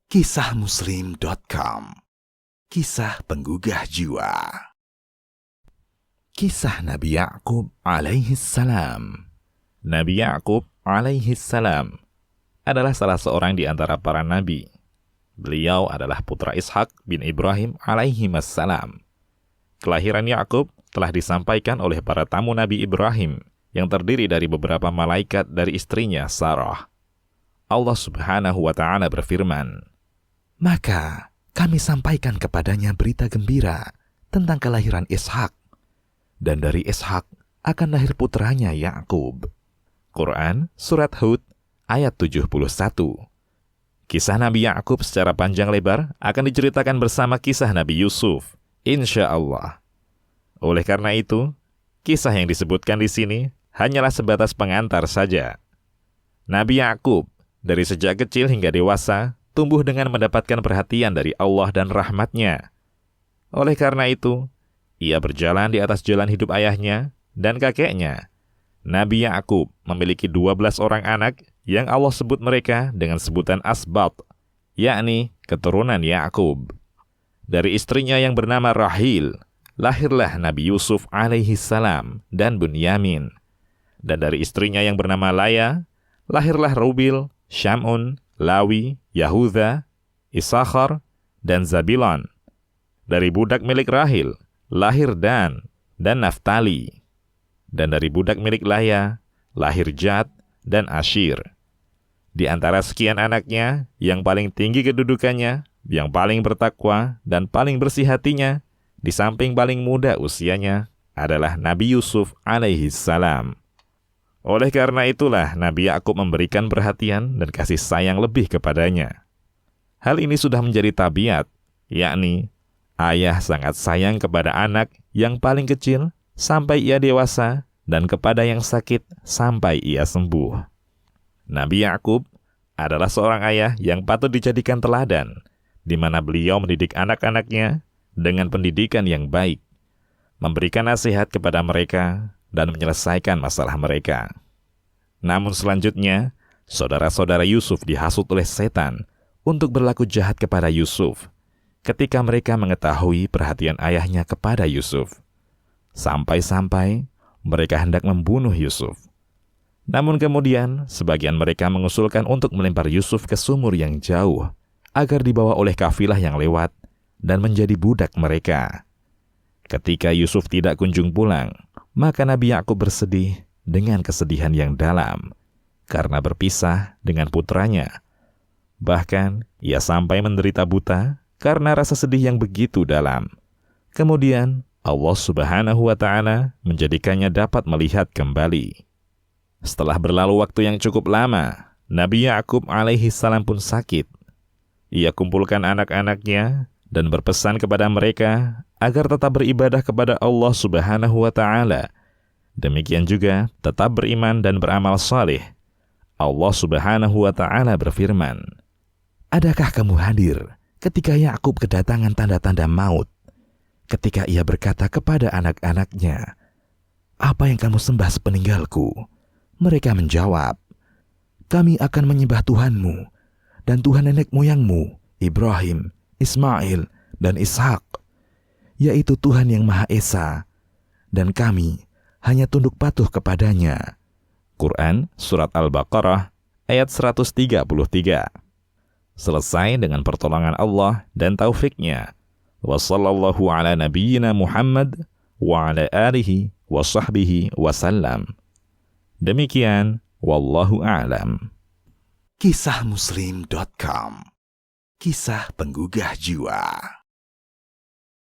Kisahmuslim.com. Kisah penggugah jiwa. Kisah Nabi Ya'qub alaihi salam. Nabi Ya'qub alaihi salam adalah salah seorang di antara para nabi. Beliau adalah putra Ishak bin Ibrahim alaihi salam. Kelahiran Ya'qub telah disampaikan oleh para tamu Nabi Ibrahim yang terdiri dari beberapa malaikat dari istrinya Sarah. Allah Subhanahu wa Ta'ala berfirman, Maka kami sampaikan kepadanya berita gembira tentang kelahiran Ishak, dan dari Ishak akan lahir putranya Ya'qub. Quran Surat Hud ayat 71. Kisah Nabi Ya'qub secara panjang lebar akan diceritakan bersama kisah Nabi Yusuf, insya Allah. Oleh karena itu, kisah yang disebutkan di sini hanyalah sebatas pengantar saja. Nabi Ya'qub dari sejak kecil hingga dewasa tumbuh dengan mendapatkan perhatian dari Allah dan rahmat-Nya. Oleh karena itu, ia berjalan di atas jalan hidup ayahnya dan kakeknya. Nabi Ya'qub memiliki 12 orang anak yang Allah sebut mereka dengan sebutan asbat, yakni keturunan Ya'qub. Dari istrinya yang bernama Rahil, lahirlah Nabi Yusuf alaihi salam dan Bunyamin. Dan dari istrinya yang bernama Laya, lahirlah Rubil, Syamun, Lawi, Yahuda, Isakhar, dan Zabilon. Dari budak milik Rahil, lahir Dan dan Naftali. Dan dari budak milik Laya, lahir Jad dan Ashir. Di antara sekian anaknya, yang paling tinggi kedudukannya, yang paling bertakwa, dan paling bersih hatinya, di samping paling muda usianya, adalah Nabi Yusuf alaihi salam. Oleh karena itulah Nabi Ya'qub memberikan perhatian dan kasih sayang lebih kepadanya. Hal ini sudah menjadi tabiat, yakni ayah sangat sayang kepada anak yang paling kecil sampai ia dewasa dan kepada yang sakit sampai ia sembuh. Nabi Ya'qub adalah seorang ayah yang patut dijadikan teladan, di mana beliau mendidik anak-anaknya dengan pendidikan yang baik, memberikan nasihat kepada mereka, dan menyelesaikan masalah mereka. Namun selanjutnya, saudara-saudara Yusuf dihasut oleh setan untuk berlaku jahat kepada Yusuf ketika mereka mengetahui perhatian ayahnya kepada Yusuf. Sampai-sampai mereka hendak membunuh Yusuf. Namun kemudian, sebagian mereka mengusulkan untuk melempar Yusuf ke sumur yang jauh agar dibawa oleh kafilah yang lewat dan menjadi budak mereka. Ketika Yusuf tidak kunjung pulang, maka Nabi Ya'qub bersedih dengan kesedihan yang dalam karena berpisah dengan putranya. Bahkan, ia sampai menderita buta karena rasa sedih yang begitu dalam. Kemudian, Allah Subhanahu wa Ta'ala menjadikannya dapat melihat kembali. Setelah berlalu waktu yang cukup lama, Nabi Ya'qub alaihi salam pun sakit. Ia kumpulkan anak-anaknya dan berpesan kepada mereka agar tetap beribadah kepada Allah Subhanahu wa Ta'ala. Demikian juga tetap beriman dan beramal saleh. Allah Subhanahu wa Ta'ala berfirman, Adakah kamu hadir ketika Ya'qub kedatangan tanda-tanda maut? Ketika ia berkata kepada anak-anaknya, Apa yang kamu sembah sepeninggalku? Mereka menjawab, Kami akan menyembah Tuhanmu dan Tuhan nenek moyangmu, Ibrahim, Ismail, dan Ishak, yaitu Tuhan yang Maha Esa, dan kami hanya tunduk patuh kepadanya. Quran Surat Al-Baqarah ayat 133. Selesai dengan pertolongan Allah dan taufiknya. Wa sallallahu ala nabiyyina Muhammad wa ala alihi wa sahbihi wa sallam. Demikian, wallahu a'lam. Kisahmuslim.com. Kisah penggugah jiwa.